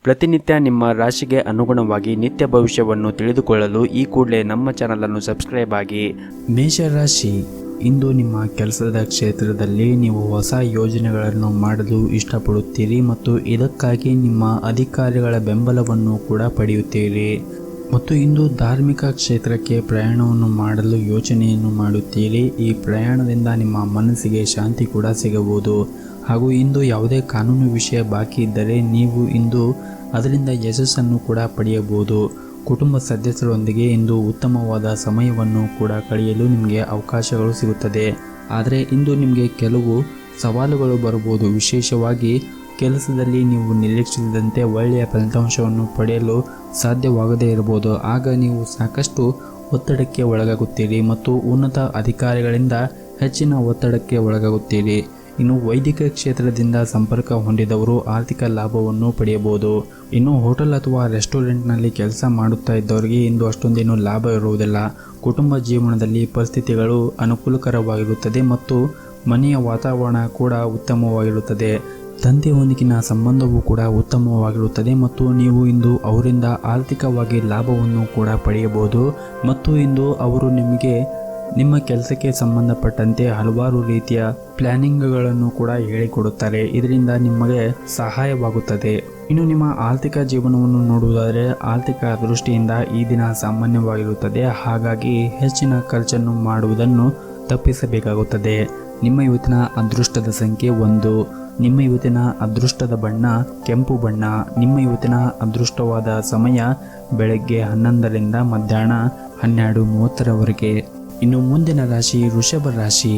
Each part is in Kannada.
ಪ್ರತಿನಿತ್ಯ ನಿಮ್ಮ ರಾಶಿಗೆ ಅನುಗುಣವಾಗಿ ನಿತ್ಯ ಭವಿಷ್ಯವನ್ನು ತಿಳಿದುಕೊಳ್ಳಲು ಈ ಕೂಡಲೇ ನಮ್ಮ ಚಾನಲನ್ನು ಸಬ್ಸ್ಕ್ರೈಬ್ ಆಗಿ. ಮೇಷರಾಶಿ, ಇಂದು ನಿಮ್ಮ ಕೆಲಸದ ಕ್ಷೇತ್ರದಲ್ಲಿ ನೀವು ಹೊಸ ಯೋಜನೆಗಳನ್ನು ಮಾಡಲು ಇಷ್ಟಪಡುತ್ತೀರಿ ಮತ್ತು ಇದಕ್ಕಾಗಿ ನಿಮ್ಮ ಅಧಿಕಾರಿಗಳ ಬೆಂಬಲವನ್ನು ಕೂಡ ಪಡೆಯುತ್ತೀರಿ. ಮತ್ತು ಇಂದು ಧಾರ್ಮಿಕ ಕ್ಷೇತ್ರಕ್ಕೆ ಪ್ರಯಾಣವನ್ನು ಮಾಡಲು ಯೋಚನೆಯನ್ನು ಮಾಡುತ್ತೀರಿ. ಈ ಪ್ರಯಾಣದಿಂದ ನಿಮ್ಮ ಮನಸ್ಸಿಗೆ ಶಾಂತಿ ಕೂಡ ಸಿಗಬಹುದು. ಹಾಗೂ ಇಂದು ಯಾವುದೇ ಕಾನೂನು ವಿಷಯ ಬಾಕಿ ಇದ್ದರೆ ನೀವು ಇಂದು ಅದರಿಂದ ಯಶಸ್ಸನ್ನು ಕೂಡ ಪಡೆಯಬಹುದು. ಕುಟುಂಬ ಸದಸ್ಯರೊಂದಿಗೆ ಇಂದು ಉತ್ತಮವಾದ ಸಮಯವನ್ನು ಕೂಡ ಕಳೆಯಲು ನಿಮಗೆ ಅವಕಾಶಗಳು ಸಿಗುತ್ತದೆ. ಆದರೆ ಇಂದು ನಿಮಗೆ ಕೆಲವು ಸವಾಲುಗಳು ಬರಬಹುದು. ವಿಶೇಷವಾಗಿ ಕೆಲಸದಲ್ಲಿ ನೀವು ನಿರೀಕ್ಷಿಸಿದಂತೆ ಒಳ್ಳೆಯ ಫಲಿತಾಂಶವನ್ನು ಪಡೆಯಲು ಸಾಧ್ಯವಾಗದೇ ಇರಬಹುದು. ಆಗ ನೀವು ಸಾಕಷ್ಟು ಒತ್ತಡಕ್ಕೆ ಒಳಗಾಗುತ್ತೀರಿ ಮತ್ತು ಉನ್ನತ ಅಧಿಕಾರಿಗಳಿಂದ ಹೆಚ್ಚಿನ ಒತ್ತಡಕ್ಕೆ ಒಳಗಾಗುತ್ತೀರಿ. ಇನ್ನು ವೈದ್ಯಕೀಯ ಕ್ಷೇತ್ರದಿಂದ ಸಂಪರ್ಕ ಹೊಂದಿದವರು ಆರ್ಥಿಕ ಲಾಭವನ್ನು ಪಡೆಯಬಹುದು. ಇನ್ನು ಹೋಟೆಲ್ ಅಥವಾ ರೆಸ್ಟೋರೆಂಟ್ನಲ್ಲಿ ಕೆಲಸ ಮಾಡುತ್ತಾ ಇದ್ದವರಿಗೆ ಇಂದು ಅಷ್ಟೊಂದೇನು ಲಾಭ ಇರುವುದಿಲ್ಲ. ಕುಟುಂಬ ಜೀವನದಲ್ಲಿ ಪರಿಸ್ಥಿತಿಗಳು ಅನುಕೂಲಕರವಾಗಿರುತ್ತದೆ ಮತ್ತು ಮನೆಯ ವಾತಾವರಣ ಕೂಡ ಉತ್ತಮವಾಗಿರುತ್ತದೆ. ತಂದೆಯೊಂದಿಗಿನ ಸಂಬಂಧವೂ ಕೂಡ ಉತ್ತಮವಾಗಿರುತ್ತದೆ ಮತ್ತು ನೀವು ಇಂದು ಅವರಿಂದ ಆರ್ಥಿಕವಾಗಿ ಲಾಭವನ್ನು ಕೂಡ ಪಡೆಯಬಹುದು. ಮತ್ತು ಇಂದು ಅವರು ನಿಮಗೆ ನಿಮ್ಮ ಕೆಲಸಕ್ಕೆ ಸಂಬಂಧಪಟ್ಟಂತೆ ಹಲವಾರು ರೀತಿಯ ಪ್ಲಾನಿಂಗ್ಗಳನ್ನು ಕೂಡ ಹೇಳಿಕೊಡುತ್ತಾರೆ. ಇದರಿಂದ ನಿಮಗೆ ಸಹಾಯವಾಗುತ್ತದೆ. ಇನ್ನು ನಿಮ್ಮ ಆರ್ಥಿಕ ಜೀವನವನ್ನು ನೋಡುವುದಾದರೆ ಆರ್ಥಿಕ ದೃಷ್ಟಿಯಿಂದ ಈ ದಿನ ಸಾಮಾನ್ಯವಾಗಿರುತ್ತದೆ. ಹಾಗಾಗಿ ಹೆಚ್ಚಿನ ಖರ್ಚನ್ನು ಮಾಡುವುದನ್ನು ತಪ್ಪಿಸಬೇಕಾಗುತ್ತದೆ. ನಿಮ್ಮ ಇವತ್ತಿನ ಅದೃಷ್ಟದ ಸಂಖ್ಯೆ 1. ನಿಮ್ಮ ಇವತ್ತಿನ ಅದೃಷ್ಟದ ಬಣ್ಣ ಕೆಂಪು ಬಣ್ಣ. ನಿಮ್ಮ ಇವತ್ತಿನ ಅದೃಷ್ಟವಾದ ಸಮಯ ಬೆಳಗ್ಗೆ 11ರಿಂದ ಮಧ್ಯಾಹ್ನ 12:30ರವರೆಗೆ. ಇನ್ನು ಮುಂದಿನ ರಾಶಿ ವೃಷಭ ರಾಶಿ.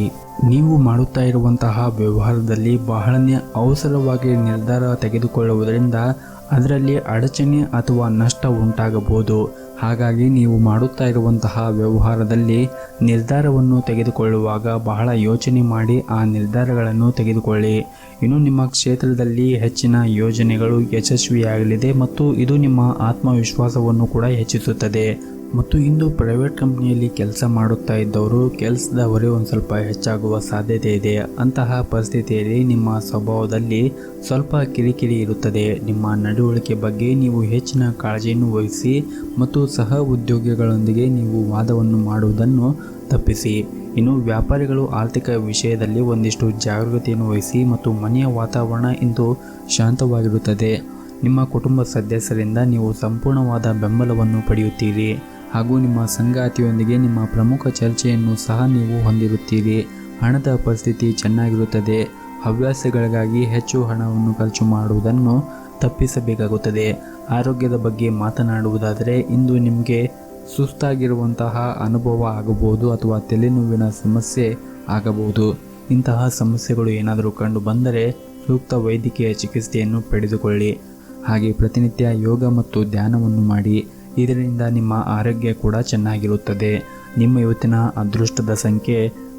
ನೀವು ಮಾಡುತ್ತಾ ಇರುವಂತಹ ವ್ಯವಹಾರದಲ್ಲಿ ಬಹಳನೇ ಅವಸರವಾಗಿ ನಿರ್ಧಾರ ತೆಗೆದುಕೊಳ್ಳುವುದರಿಂದ ಅದರಲ್ಲಿ ಅಡಚಣೆ ಅಥವಾ ನಷ್ಟ ಉಂಟಾಗಬಹುದು. ಹಾಗಾಗಿ ನೀವು ಮಾಡುತ್ತಾ ಇರುವಂತಹ ವ್ಯವಹಾರದಲ್ಲಿ ನಿರ್ಧಾರವನ್ನು ತೆಗೆದುಕೊಳ್ಳುವಾಗ ಬಹಳ ಯೋಚನೆ ಮಾಡಿ ಆ ನಿರ್ಧಾರಗಳನ್ನು ತೆಗೆದುಕೊಳ್ಳಿ. ಇನ್ನು ನಿಮ್ಮ ಕ್ಷೇತ್ರದಲ್ಲಿ ಹೆಚ್ಚಿನ ಯೋಜನೆಗಳು ಯಶಸ್ವಿಯಾಗಲಿದೆ ಮತ್ತು ಇದು ನಿಮ್ಮ ಆತ್ಮವಿಶ್ವಾಸವನ್ನು ಕೂಡ ಹೆಚ್ಚಿಸುತ್ತದೆ. ಮತ್ತು ಇಂದು ಪ್ರೈವೇಟ್ ಕಂಪ್ನಿಯಲ್ಲಿ ಕೆಲಸ ಮಾಡುತ್ತಾ ಇದ್ದವರು ಕೆಲಸದ ಹೊರೆ ಒಂದು ಸ್ವಲ್ಪ ಹೆಚ್ಚಾಗುವ ಸಾಧ್ಯತೆ ಇದೆ. ಅಂತಹ ಪರಿಸ್ಥಿತಿಯಲ್ಲಿ ನಿಮ್ಮ ಸ್ವಭಾವದಲ್ಲಿ ಸ್ವಲ್ಪ ಕಿರಿಕಿರಿ ಇರುತ್ತದೆ. ನಿಮ್ಮ ನಡವಳಿಕೆ ಬಗ್ಗೆ ನೀವು ಹೆಚ್ಚಿನ ಕಾಳಜಿಯನ್ನು ವಹಿಸಿ ಮತ್ತು ಸಹ ಉದ್ಯೋಗಿಗಳೊಂದಿಗೆ ನೀವು ವಾದವನ್ನು ಮಾಡುವುದನ್ನು ತಪ್ಪಿಸಿ. ಇನ್ನು ವ್ಯಾಪಾರಿಗಳು ಆರ್ಥಿಕ ವಿಷಯದಲ್ಲಿ ಒಂದಿಷ್ಟು ಜಾಗೃತಿಯನ್ನು ವಹಿಸಿ ಮತ್ತು ಮನೆಯ ವಾತಾವರಣ ಇಂದು ಶಾಂತವಾಗಿರುತ್ತದೆ. ನಿಮ್ಮ ಕುಟುಂಬ ಸದಸ್ಯರಿಂದ ನೀವು ಸಂಪೂರ್ಣವಾದ ಬೆಂಬಲವನ್ನು ಪಡೆಯುತ್ತೀರಿ ಹಾಗೂ ನಿಮ್ಮ ಸಂಗಾತಿಯೊಂದಿಗೆ ನಿಮ್ಮ ಪ್ರಮುಖ ಚರ್ಚೆಯನ್ನು ಸಹ ನೀವು ಹೊಂದಿರುತ್ತೀರಿ. ಹಣದ ಪರಿಸ್ಥಿತಿ ಚೆನ್ನಾಗಿರುತ್ತದೆ. ಹವ್ಯಾಸಗಳಿಗಾಗಿ ಹೆಚ್ಚು ಹಣವನ್ನು ಖರ್ಚು ಮಾಡುವುದನ್ನು ತಪ್ಪಿಸಬೇಕಾಗುತ್ತದೆ. ಆರೋಗ್ಯದ ಬಗ್ಗೆ ಮಾತನಾಡುವುದಾದರೆ ಇಂದು ನಿಮಗೆ ಸುಸ್ತಾಗಿರುವಂತಹ ಅನುಭವ ಆಗಬಹುದು ಅಥವಾ ತಲೆನೋವಿನ ಸಮಸ್ಯೆ ಆಗಬಹುದು. ಇಂತಹ ಸಮಸ್ಯೆಗಳು ಏನಾದರೂ ಕಂಡು ಬಂದರೆ ಸೂಕ್ತ ವೈದ್ಯಕೀಯ ಚಿಕಿತ್ಸೆಯನ್ನು ಪಡೆದುಕೊಳ್ಳಿ. ಹಾಗೆ ಪ್ರತಿನಿತ್ಯ ಯೋಗ ಮತ್ತು ಧ್ಯಾನವನ್ನು ಮಾಡಿ. ಇದರಿಂದ ನಿಮ್ಮ ಆರೋಗ್ಯ ಕೂಡ ಚೆನ್ನಾಗಿರುತ್ತದೆ. ನಿಮ್ಮ ಇವತ್ತಿನ ಅದೃಷ್ಟದ ಸಂಖ್ಯೆ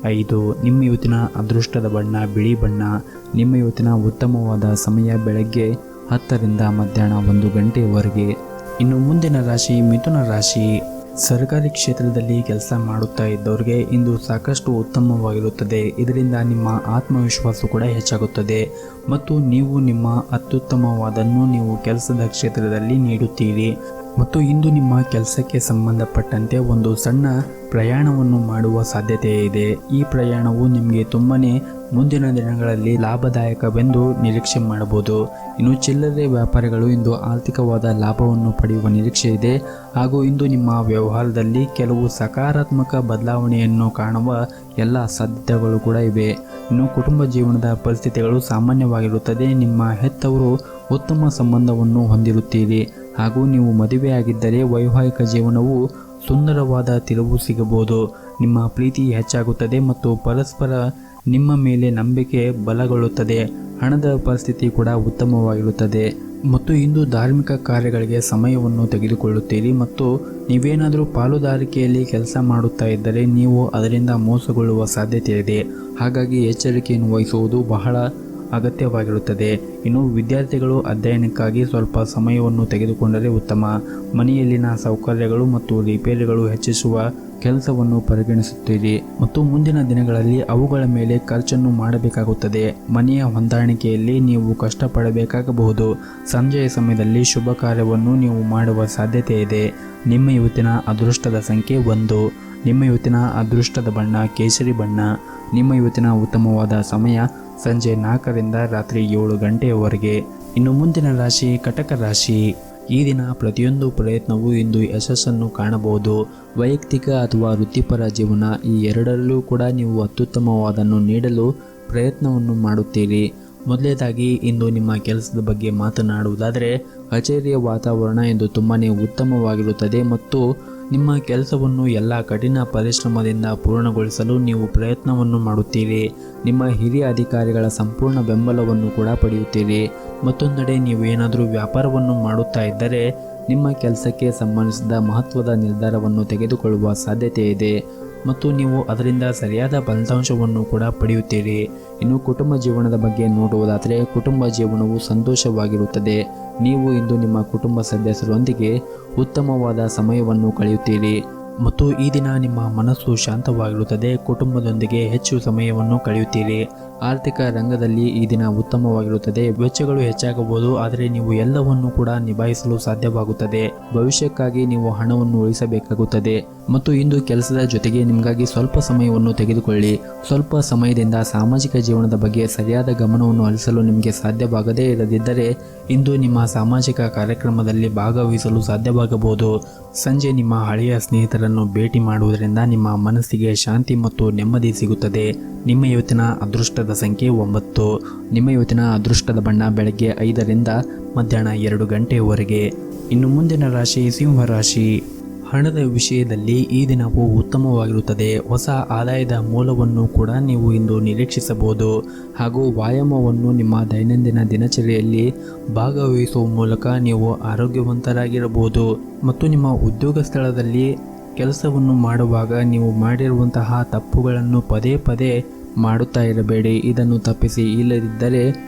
5. ನಿಮ್ಮ ಇವತ್ತಿನ ಅದೃಷ್ಟದ ಬಣ್ಣ ಬಿಳಿ ಬಣ್ಣ. ನಿಮ್ಮ ಇವತ್ತಿನ ಉತ್ತಮವಾದ ಸಮಯ ಬೆಳಗ್ಗೆ 10ರಿಂದ ಮಧ್ಯಾಹ್ನ 1 ಗಂಟೆಯವರೆಗೆ. ಇನ್ನು ಮುಂದಿನ ರಾಶಿ ಮಿಥುನ ರಾಶಿ. ಸರ್ಕಾರಿ ಕ್ಷೇತ್ರದಲ್ಲಿ ಕೆಲಸ ಮಾಡುತ್ತಾ ಇದ್ದವರಿಗೆ ಇಂದು ಸಾಕಷ್ಟು ಉತ್ತಮವಾಗಿರುತ್ತದೆ. ಇದರಿಂದ ನಿಮ್ಮ ಆತ್ಮವಿಶ್ವಾಸ ಕೂಡ ಹೆಚ್ಚಾಗುತ್ತದೆ ಮತ್ತು ನೀವು ನಿಮ್ಮ ಅತ್ಯುತ್ತಮವಾದನ್ನು ನೀವು ಕೆಲಸದ ಕ್ಷೇತ್ರದಲ್ಲಿ ನೀಡುತ್ತೀರಿ. ಮತ್ತು ಇಂದು ನಿಮ್ಮ ಕೆಲಸಕ್ಕೆ ಸಂಬಂಧಪಟ್ಟಂತೆ ಒಂದು ಸಣ್ಣ ಪ್ರಯಾಣವನ್ನು ಮಾಡುವ ಸಾಧ್ಯತೆ ಇದೆ. ಈ ಪ್ರಯಾಣವು ನಿಮಗೆ ತುಂಬನೇ ಮುಂದಿನ ದಿನಗಳಲ್ಲಿ ಲಾಭದಾಯಕವೆಂದು ನಿರೀಕ್ಷೆ ಮಾಡಬಹುದು. ಇನ್ನು ಚಿಲ್ಲರೆ ವ್ಯಾಪಾರಿಗಳು ಇಂದು ಆರ್ಥಿಕವಾದ ಲಾಭವನ್ನು ಪಡೆಯುವ ನಿರೀಕ್ಷೆ ಇದೆ ಹಾಗೂ ಇಂದು ನಿಮ್ಮ ವ್ಯವಹಾರದಲ್ಲಿ ಕೆಲವು ಸಕಾರಾತ್ಮಕ ಬದಲಾವಣೆಯನ್ನು ಕಾಣುವ ಎಲ್ಲ ಸಾಧ್ಯತೆಗಳು ಕೂಡ ಇವೆ. ಇನ್ನು ಕುಟುಂಬ ಜೀವನದ ಪರಿಸ್ಥಿತಿಗಳು ಸಾಮಾನ್ಯವಾಗಿರುತ್ತದೆ. ನಿಮ್ಮ ಹೆತ್ತವರು ಉತ್ತಮ ಸಂಬಂಧವನ್ನು ಹೊಂದಿರುತ್ತೀರಿ ಹಾಗೂ ನೀವು ಮದುವೆಯಾಗಿದ್ದರೆ ವೈವಾಹಿಕ ಜೀವನವು ಸುಂದರವಾದ ತಿರುವು ಸಿಗಬಹುದು. ನಿಮ್ಮ ಪ್ರೀತಿ ಹೆಚ್ಚಾಗುತ್ತದೆ ಮತ್ತು ಪರಸ್ಪರ ನಿಮ್ಮ ಮೇಲೆ ನಂಬಿಕೆ ಬಲಗೊಳ್ಳುತ್ತದೆ. ಹಣದ ಪರಿಸ್ಥಿತಿ ಕೂಡ ಉತ್ತಮವಾಗಿರುತ್ತದೆ ಮತ್ತು ಇಂದು ಧಾರ್ಮಿಕ ಕಾರ್ಯಗಳಿಗೆ ಸಮಯವನ್ನು ತೆಗೆದುಕೊಳ್ಳುತ್ತೀರಿ. ಮತ್ತು ನೀವೇನಾದರೂ ಪಾಲುದಾರಿಕೆಯಲ್ಲಿ ಕೆಲಸ ಮಾಡುತ್ತಾ ಇದ್ದರೆ ನೀವು ಅದರಿಂದ ಮೋಸಗೊಳ್ಳುವ ಸಾಧ್ಯತೆ ಇದೆ. ಹಾಗಾಗಿ ಎಚ್ಚರಿಕೆಯನ್ನು ವಹಿಸುವುದು ಬಹಳ ಅಗತ್ಯವಾಗಿರುತ್ತದೆ. ಇನ್ನು ವಿದ್ಯಾರ್ಥಿಗಳು ಅಧ್ಯಯನಕ್ಕಾಗಿ ಸ್ವಲ್ಪ ಸಮಯವನ್ನು ತೆಗೆದುಕೊಂಡರೆ ಉತ್ತಮ. ಮನೆಯಲ್ಲಿನ ಸೌಕರ್ಯಗಳು ಮತ್ತು ರಿಪೇರಿಗಳು ಹೆಚ್ಚಿಸುವ ಕೆಲಸವನ್ನು ಪರಿಗಣಿಸುತ್ತೀರಿ ಮತ್ತು ಮುಂದಿನ ದಿನಗಳಲ್ಲಿ ಅವುಗಳ ಮೇಲೆ ಖರ್ಚನ್ನು ಮಾಡಬೇಕಾಗುತ್ತದೆ. ಮನೆಯ ಹೊಂದಾಣಿಕೆಯಲ್ಲಿ ನೀವು ಕಷ್ಟಪಡಬೇಕಾಗಬಹುದು. ಸಂಜೆಯ ಸಮಯದಲ್ಲಿ ಶುಭ ಕಾರ್ಯವನ್ನು ನೀವು ಮಾಡುವ ಸಾಧ್ಯತೆ ಇದೆ. ನಿಮ್ಮ ಇವತ್ತಿನ ಅದೃಷ್ಟದ ಸಂಖ್ಯೆ 1. ನಿಮ್ಮ ಇವತ್ತಿನ ಅದೃಷ್ಟದ ಬಣ್ಣ ಕೇಸರಿ ಬಣ್ಣ. ನಿಮ್ಮ ಇವತ್ತಿನ ಉತ್ತಮವಾದ ಸಮಯ ಸಂಜೆ 4 ರಿಂದ ರಾತ್ರಿ 7 ಗಂಟೆಯವರೆಗೆ. ಇನ್ನು ಮುಂದಿನ ರಾಶಿ ಕಟಕ ರಾಶಿ. ಈ ದಿನ ಪ್ರತಿಯೊಂದು ಪ್ರಯತ್ನವೂ ಇಂದು ಯಶಸ್ಸನ್ನು ಕಾಣಬಹುದು. ವೈಯಕ್ತಿಕ ಅಥವಾ ವೃತ್ತಿಪರ ಜೀವನ ಈ ಎರಡರಲ್ಲೂ ಕೂಡ ನೀವು ಅತ್ಯುತ್ತಮವಾದನ್ನು ನೀಡಲು ಪ್ರಯತ್ನವನ್ನು ಮಾಡುತ್ತೀರಿ. ಮೊದಲನೇದಾಗಿ ಇಂದು ನಿಮ್ಮ ಕೆಲಸದ ಬಗ್ಗೆ ಮಾತನಾಡುವುದಾದರೆ ಕಚೇರಿಯ ವಾತಾವರಣ ಇಂದು ತುಂಬಾ ಉತ್ತಮವಾಗಿರುತ್ತದೆ ಮತ್ತು ನಿಮ್ಮ ಕೆಲಸವನ್ನು ಎಲ್ಲ ಕಠಿಣ ಪರಿಶ್ರಮದಿಂದ ಪೂರ್ಣಗೊಳಿಸಲು ನೀವು ಪ್ರಯತ್ನವನ್ನು ಮಾಡುತ್ತೀರಿ. ನಿಮ್ಮ ಹಿರಿಯ ಅಧಿಕಾರಿಗಳ ಸಂಪೂರ್ಣ ಬೆಂಬಲವನ್ನು ಕೂಡ ಪಡೆಯುತ್ತೀರಿ. ಮತ್ತೊಂದೆಡೆ ನೀವು ಏನಾದರೂ ವ್ಯಾಪಾರವನ್ನು ಮಾಡುತ್ತಾ ಇದ್ದರೆ ನಿಮ್ಮ ಕೆಲಸಕ್ಕೆ ಸಂಬಂಧಿಸಿದ ಮಹತ್ವದ ನಿರ್ಧಾರವನ್ನು ತೆಗೆದುಕೊಳ್ಳುವ ಸಾಧ್ಯತೆ ಇದೆ ಮತ್ತು ನೀವು ಅದರಿಂದ ಸರಿಯಾದ ಫಲಿತಾಂಶವನ್ನು ಕೂಡ ಪಡೆಯುತ್ತೀರಿ. ಇನ್ನು ಕುಟುಂಬ ಜೀವನದ ಬಗ್ಗೆ ನೋಡುವುದಾದರೆ ಕುಟುಂಬ ಜೀವನವು ಸಂತೋಷವಾಗಿರುತ್ತದೆ. ನೀವು ಇಂದು ನಿಮ್ಮ ಕುಟುಂಬ ಸದಸ್ಯರೊಂದಿಗೆ ಉತ್ತಮವಾದ ಸಮಯವನ್ನು ಕಳೆಯುತ್ತೀರಿ ಮತ್ತು ಈ ದಿನ ನಿಮ್ಮ ಮನಸ್ಸು ಶಾಂತವಾಗಿರುತ್ತದೆ. ಕುಟುಂಬದೊಂದಿಗೆ ಹೆಚ್ಚು ಸಮಯವನ್ನು ಕಳೆಯುತ್ತೀರಿ. ಆರ್ಥಿಕ ರಂಗದಲ್ಲಿ ಈ ದಿನ ಉತ್ತಮವಾಗಿರುತ್ತದೆ. ವೆಚ್ಚಗಳು ಹೆಚ್ಚಾಗಬಹುದು, ಆದರೆ ನೀವು ಎಲ್ಲವನ್ನು ಕೂಡ ನಿಭಾಯಿಸಲು ಸಾಧ್ಯವಾಗುತ್ತದೆ. ಭವಿಷ್ಯಕ್ಕಾಗಿ ನೀವು ಹಣವನ್ನು ಉಳಿಸಬೇಕಾಗುತ್ತದೆ ಮತ್ತು ಇಂದು ಕೆಲಸದ ಜೊತೆಗೆ ನಿಮಗಾಗಿ ಸ್ವಲ್ಪ ಸಮಯವನ್ನು ತೆಗೆದುಕೊಳ್ಳಿ. ಸ್ವಲ್ಪ ಸಮಯದಿಂದ ಸಾಮಾಜಿಕ ಜೀವನದ ಬಗ್ಗೆ ಸರಿಯಾದ ಗಮನವನ್ನು ಹರಿಸಲು ನಿಮಗೆ ಸಾಧ್ಯವಾಗದೇ ಇರದಿದ್ದರೆ ಇಂದು ನಿಮ್ಮ ಸಾಮಾಜಿಕ ಕಾರ್ಯಕ್ರಮದಲ್ಲಿ ಭಾಗವಹಿಸಲು ಸಾಧ್ಯವಾಗಬಹುದು. ಸಂಜೆ ನಿಮ್ಮ ಹಳೆಯ ಸ್ನೇಹಿತರನ್ನು ಭೇಟಿ ಮಾಡುವುದರಿಂದ ನಿಮ್ಮ ಮನಸ್ಸಿಗೆ ಶಾಂತಿ ಮತ್ತು ನೆಮ್ಮದಿ ಸಿಗುತ್ತದೆ. ನಿಮ್ಮ ಇವತ್ತಿನ ಅದೃಷ್ಟದ ಸಂಖ್ಯೆ 9. ನಿಮ್ಮ ಇವತ್ತಿನ ಅದೃಷ್ಟದ ಬಣ್ಣ ಬೆಳಗ್ಗೆ 5 ರಿಂದ ಮಧ್ಯಾಹ್ನ 2 ಗಂಟೆಯವರೆಗೆ. ಇನ್ನು ಮುಂದಿನ ರಾಶಿ ಸಿಂಹ ರಾಶಿ. ಹಣದ ವಿಷಯದಲ್ಲಿ ಈ ದಿನವು ಉತ್ತಮವಾಗಿರುತ್ತದೆ. ಹೊಸ ಆದಾಯದ ಮೂಲವನ್ನು ಕೂಡ ನೀವು ಇಂದು ನಿರೀಕ್ಷಿಸಬಹುದು ಹಾಗೂ ವ್ಯಾಯಾಮವನ್ನು ನಿಮ್ಮ ದೈನಂದಿನ ದಿನಚರಿಯಲ್ಲಿ ಭಾಗವಹಿಸುವ ಮೂಲಕ ನೀವು ಆರೋಗ್ಯವಂತರಾಗಿರಬಹುದು ಮತ್ತು ನಿಮ್ಮ ಉದ್ಯೋಗ ಸ್ಥಳದಲ್ಲಿ ಕೆಲಸವನ್ನು ಮಾಡುವಾಗ ನೀವು ಮಾಡಿರುವಂತಹ ತಪ್ಪುಗಳನ್ನು ಪದೇ ಪದೇ ಮಾಡುತ್ತಾ ಇರಬೇಡಿ. ಇದನ್ನು ತಪ್ಪಿಸಿ, ಇಲ್ಲದಿದ್ದರೆ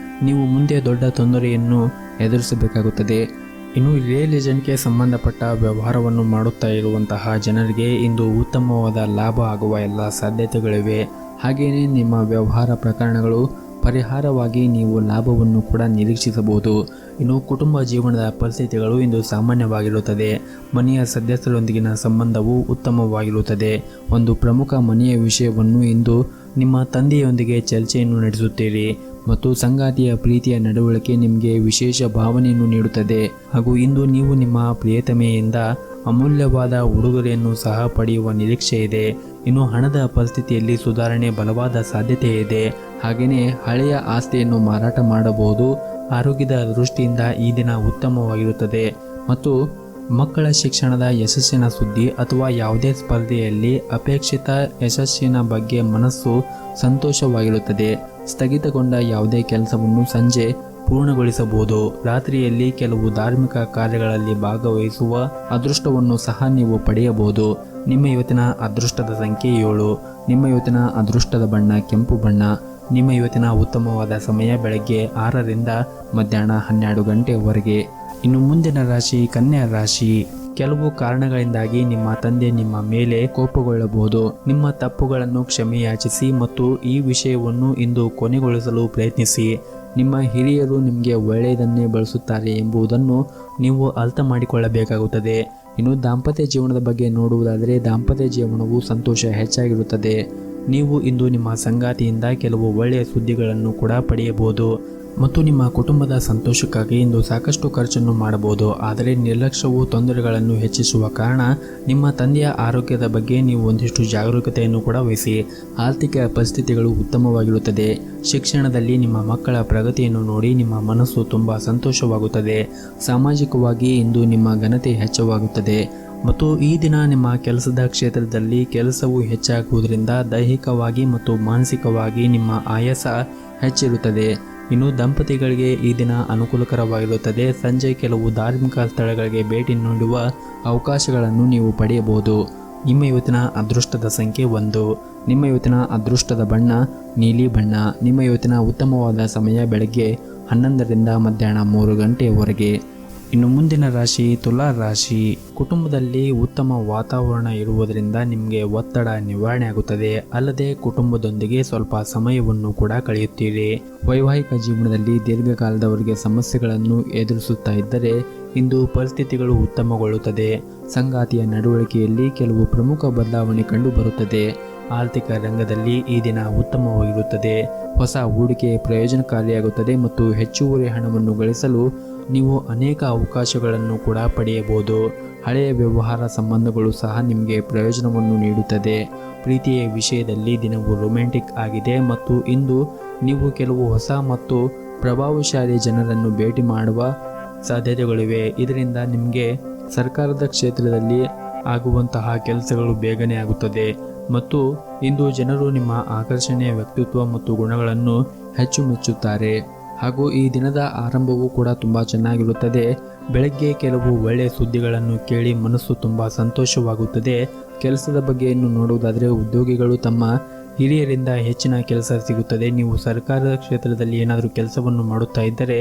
ನೀವು ಮುಂದೆ ದೊಡ್ಡ ತೊಂದರೆಯನ್ನು ಎದುರಿಸಬೇಕಾಗುತ್ತದೆ. ಇನ್ನು ರಿಯಲ್ ಎಸ್ಟೇಟ್ಗೆ ಸಂಬಂಧಪಟ್ಟ ವ್ಯವಹಾರವನ್ನು ಮಾಡುತ್ತಾ ಇರುವಂತಹ ಜನರಿಗೆ ಇಂದು ಉತ್ತಮವಾದ ಲಾಭ ಆಗುವ ಎಲ್ಲ ಸಾಧ್ಯತೆಗಳಿವೆ. ಹಾಗೆಯೇ ನಿಮ್ಮ ವ್ಯವಹಾರ ಪ್ರಕರಣಗಳು ಪರಿಹಾರವಾಗಿ ನೀವು ಲಾಭವನ್ನು ಕೂಡ ನಿರೀಕ್ಷಿಸಬಹುದು. ಇನ್ನು ಕುಟುಂಬ ಜೀವನದ ಪರಿಸ್ಥಿತಿಗಳು ಇಂದು ಸಾಮಾನ್ಯವಾಗಿರುತ್ತದೆ. ಮನೆಯ ಸದಸ್ಯರೊಂದಿಗಿನ ಸಂಬಂಧವು ಉತ್ತಮವಾಗಿರುತ್ತದೆ. ಒಂದು ಪ್ರಮುಖ ಮನೆಯ ವಿಷಯವನ್ನು ಇಂದು ನಿಮ್ಮ ತಂದೆಯೊಂದಿಗೆ ಚರ್ಚೆಯನ್ನು ನಡೆಸುತ್ತೀರಿ ಮತ್ತು ಸಂಗಾತಿಯ ಪ್ರೀತಿಯ ನಡವಳಿಕೆ ನಿಮಗೆ ವಿಶೇಷ ಭಾವನೆಯನ್ನು ನೀಡುತ್ತದೆ ಹಾಗೂ ಇಂದು ನೀವು ನಿಮ್ಮ ಪ್ರಿಯತಮೆಯಿಂದ ಅಮೂಲ್ಯವಾದ ಉಡುಗೊರೆಯನ್ನು ಸಹ ಪಡೆಯುವ ನಿರೀಕ್ಷೆ ಇದೆ. ಇನ್ನು ಹಣದ ಪರಿಸ್ಥಿತಿಯಲ್ಲಿ ಸುಧಾರಣೆ ಬಲವಾದ ಸಾಧ್ಯತೆ ಇದೆ. ಹಾಗೆಯೇ ಹಳೆಯ ಆಸ್ತಿಯನ್ನು ಮಾರಾಟ ಮಾಡಬಹುದು. ಆರೋಗ್ಯದ ದೃಷ್ಟಿಯಿಂದ ಈ ದಿನ ಉತ್ತಮವಾಗಿರುತ್ತದೆ ಮತ್ತು ಮಕ್ಕಳ ಶಿಕ್ಷಣದ ಯಶಸ್ಸಿನ ಸುದ್ದಿ ಅಥವಾ ಯಾವುದೇ ಸ್ಪರ್ಧೆಯಲ್ಲಿ ಅಪೇಕ್ಷಿತ ಯಶಸ್ಸಿನ ಬಗ್ಗೆ ಮನಸ್ಸು ಸಂತೋಷವಾಗಿರುತ್ತದೆ. ಸ್ಥಗಿತಗೊಂಡ ಯಾವುದೇ ಕೆಲಸವನ್ನು ಸಂಜೆ ಪೂರ್ಣಗೊಳಿಸಬಹುದು. ರಾತ್ರಿಯಲ್ಲಿ ಕೆಲವು ಧಾರ್ಮಿಕ ಕಾರ್ಯಗಳಲ್ಲಿ ಭಾಗವಹಿಸುವ ಅದೃಷ್ಟವನ್ನು ಸಹ ನೀವು ಪಡೆಯಬಹುದು. ನಿಮ್ಮ ಇವತ್ತಿನ ಅದೃಷ್ಟದ ಸಂಖ್ಯೆ 7. ನಿಮ್ಮ ಇವತ್ತಿನ ಅದೃಷ್ಟದ ಬಣ್ಣ ಕೆಂಪು ಬಣ್ಣ. ನಿಮ್ಮ ಇವತ್ತಿನ ಉತ್ತಮವಾದ ಸಮಯ ಬೆಳಗ್ಗೆ 6 ರಿಂದ ಮಧ್ಯಾಹ್ನ 12 ಗಂಟೆಯವರೆಗೆ. ಇನ್ನು ಮುಂದಿನ ರಾಶಿ ಕನ್ಯಾ ರಾಶಿ. ಕೆಲವು ಕಾರಣಗಳಿಂದಾಗಿ ನಿಮ್ಮ ತಂದೆ ನಿಮ್ಮ ಮೇಲೆ ಕೋಪಗೊಳ್ಳಬಹುದು. ನಿಮ್ಮ ತಪ್ಪುಗಳನ್ನು ಕ್ಷಮೆಯಾಚಿಸಿ ಮತ್ತು ಈ ವಿಷಯವನ್ನು ಇಂದು ಕೊನೆಗೊಳಿಸಲು ಪ್ರಯತ್ನಿಸಿ. ನಿಮ್ಮ ಹಿರಿಯರು ನಿಮಗೆ ಒಳ್ಳೆಯದನ್ನೇ ಬಳಸುತ್ತಾರೆ ಎಂಬುದನ್ನು ನೀವು ಅರ್ಥ ಮಾಡಿಕೊಳ್ಳಬೇಕಾಗುತ್ತದೆ. ಇನ್ನು ದಾಂಪತ್ಯ ಜೀವನದ ಬಗ್ಗೆ ನೋಡುವುದಾದರೆ ದಾಂಪತ್ಯ ಜೀವನವು ಸಂತೋಷ ಹೆಚ್ಚಾಗಿರುತ್ತದೆ. ನೀವು ಇಂದು ನಿಮ್ಮ ಸಂಗಾತಿಯಿಂದ ಕೆಲವು ಒಳ್ಳೆಯ ಸುದ್ದಿಗಳನ್ನು ಕೂಡ ಪಡೆಯಬಹುದು ಮತ್ತು ನಿಮ್ಮ ಕುಟುಂಬದ ಸಂತೋಷಕ್ಕಾಗಿ ಇಂದು ಸಾಕಷ್ಟು ಖರ್ಚನ್ನು ಮಾಡಬಹುದು. ಆದರೆ ನಿರ್ಲಕ್ಷ್ಯವು ತೊಂದರೆಗಳನ್ನು ಹೆಚ್ಚಿಸುವ ಕಾರಣ ನಿಮ್ಮ ತಂದೆಯ ಆರೋಗ್ಯದ ಬಗ್ಗೆ ನೀವು ಒಂದಿಷ್ಟು ಜಾಗರೂಕತೆಯನ್ನು ಕೂಡ ವಹಿಸಿ. ಆರ್ಥಿಕ ಪರಿಸ್ಥಿತಿಗಳು ಉತ್ತಮವಾಗಿರುತ್ತದೆ. ಶಿಕ್ಷಣದಲ್ಲಿ ನಿಮ್ಮ ಮಕ್ಕಳ ಪ್ರಗತಿಯನ್ನು ನೋಡಿ ನಿಮ್ಮ ಮನಸ್ಸು ತುಂಬ ಸಂತೋಷವಾಗುತ್ತದೆ. ಸಾಮಾಜಿಕವಾಗಿ ಇಂದು ನಿಮ್ಮ ಘನತೆ ಹೆಚ್ಚಾಗುತ್ತದೆ ಮತ್ತು ಈ ದಿನ ನಿಮ್ಮ ಕೆಲಸದ ಕ್ಷೇತ್ರದಲ್ಲಿ ಕೆಲಸವು ಹೆಚ್ಚಾಗುವುದರಿಂದ ದೈಹಿಕವಾಗಿ ಮತ್ತು ಮಾನಸಿಕವಾಗಿ ನಿಮ್ಮ ಆಯಾಸ ಹೆಚ್ಚಿರುತ್ತದೆ. ಇನ್ನು ದಂಪತಿಗಳಿಗೆ ಈ ದಿನ ಅನುಕೂಲಕರವಾಗಿರುತ್ತದೆ. ಸಂಜೆ ಕೆಲವು ಧಾರ್ಮಿಕ ಸ್ಥಳಗಳಿಗೆ ಭೇಟಿ ನೀಡುವ ಅವಕಾಶಗಳನ್ನು ನೀವು ಪಡೆಯಬಹುದು ನಿಮ್ಮ ಇವತ್ತಿನ ಅದೃಷ್ಟದ ಸಂಖ್ಯೆ 1. ನಿಮ್ಮ ಇವತ್ತಿನ ಅದೃಷ್ಟದ ಬಣ್ಣ ನೀಲಿ ಬಣ್ಣ. ನಿಮ್ಮ ಇವತ್ತಿನ ಉತ್ತಮವಾದ ಸಮಯ ಬೆಳಗ್ಗೆ 11ರಿಂದ ಮಧ್ಯಾಹ್ನ 3 ಗಂಟೆಯವರೆಗೆ. ಇನ್ನು ಮುಂದಿನ ರಾಶಿ ತುಲಾ ರಾಶಿ. ಕುಟುಂಬದಲ್ಲಿ ಉತ್ತಮ ವಾತಾವರಣ ಇರುವುದರಿಂದ ನಿಮಗೆ ಒತ್ತಡ ನಿವಾರಣೆ ಆಗುತ್ತದೆ. ಅಲ್ಲದೆ ಕುಟುಂಬದೊಂದಿಗೆ ಸ್ವಲ್ಪ ಸಮಯವನ್ನು ಕೂಡ ಕಳೆಯುತ್ತೀರಿ. ವೈವಾಹಿಕ ಜೀವನದಲ್ಲಿ ದೀರ್ಘಕಾಲದವರೆಗೆ ಸಮಸ್ಯೆಗಳನ್ನು ಎದುರಿಸುತ್ತಾ ಇದ್ದರೆ ಇಂದು ಪರಿಸ್ಥಿತಿಗಳು ಉತ್ತಮಗೊಳ್ಳುತ್ತದೆ. ಸಂಗಾತಿಯ ನಡವಳಿಕೆಯಲ್ಲಿ ಕೆಲವು ಪ್ರಮುಖ ಬದಲಾವಣೆ ಕಂಡುಬರುತ್ತದೆ. ಆರ್ಥಿಕ ರಂಗದಲ್ಲಿ ಈ ದಿನ ಉತ್ತಮವಾಗಿರುತ್ತದೆ. ಹೊಸ ಹೂಡಿಕೆ ಪ್ರಯೋಜನಕಾರಿಯಾಗುತ್ತದೆ ಮತ್ತು ಹೆಚ್ಚುವರಿ ಹಣವನ್ನು ಗಳಿಸಲು ನೀವು ಅನೇಕ ಅವಕಾಶಗಳನ್ನು ಕೂಡ ಪಡೆಯಬಹುದು. ಹಳೆಯ ವ್ಯವಹಾರ ಸಂಬಂಧಗಳು ಸಹ ನಿಮಗೆ ಪ್ರಯೋಜನವನ್ನು ನೀಡುತ್ತದೆ. ಪ್ರೀತಿಯ ವಿಷಯದಲ್ಲಿ ದಿನವು ರೊಮ್ಯಾಂಟಿಕ್ ಆಗಿದೆ ಮತ್ತು ಇಂದು ನೀವು ಕೆಲವು ಹೊಸ ಮತ್ತು ಪ್ರಭಾವಶಾಲಿ ಜನರನ್ನು ಭೇಟಿ ಮಾಡುವ ಸಾಧ್ಯತೆಗಳಿವೆ. ಇದರಿಂದ ನಿಮಗೆ ಸರ್ಕಾರದ ಕ್ಷೇತ್ರದಲ್ಲಿ ಆಗುವಂತಹ ಕೆಲಸಗಳು ಬೇಗನೆ ಆಗುತ್ತದೆ ಮತ್ತು ಇಂದು ಜನರು ನಿಮ್ಮ ಆಕರ್ಷಣೆಯ ವ್ಯಕ್ತಿತ್ವ ಮತ್ತು ಗುಣಗಳನ್ನು ಹೆಚ್ಚು ಮೆಚ್ಚುತ್ತಾರೆ. ಹಾಗೂ ಈ ದಿನದ ಆರಂಭವೂ ಕೂಡ ತುಂಬ ಚೆನ್ನಾಗಿರುತ್ತದೆ. ಬೆಳಗ್ಗೆ ಕೆಲವು ಒಳ್ಳೆಯ ಸುದ್ದಿಗಳನ್ನು ಕೇಳಿ ಮನಸ್ಸು ತುಂಬ ಸಂತೋಷವಾಗುತ್ತದೆ. ಕೆಲಸದ ಬಗ್ಗೆಯನ್ನು ನೋಡುವುದಾದರೆ ಉದ್ಯೋಗಿಗಳು ತಮ್ಮ ಹಿರಿಯರಿಂದ ಹೆಚ್ಚಿನ ಕೆಲಸ ಸಿಗುತ್ತದೆ. ನೀವು ಸರ್ಕಾರದ ಕ್ಷೇತ್ರದಲ್ಲಿ ಏನಾದರೂ ಕೆಲಸವನ್ನು ಮಾಡುತ್ತಾ ಇದ್ದರೆ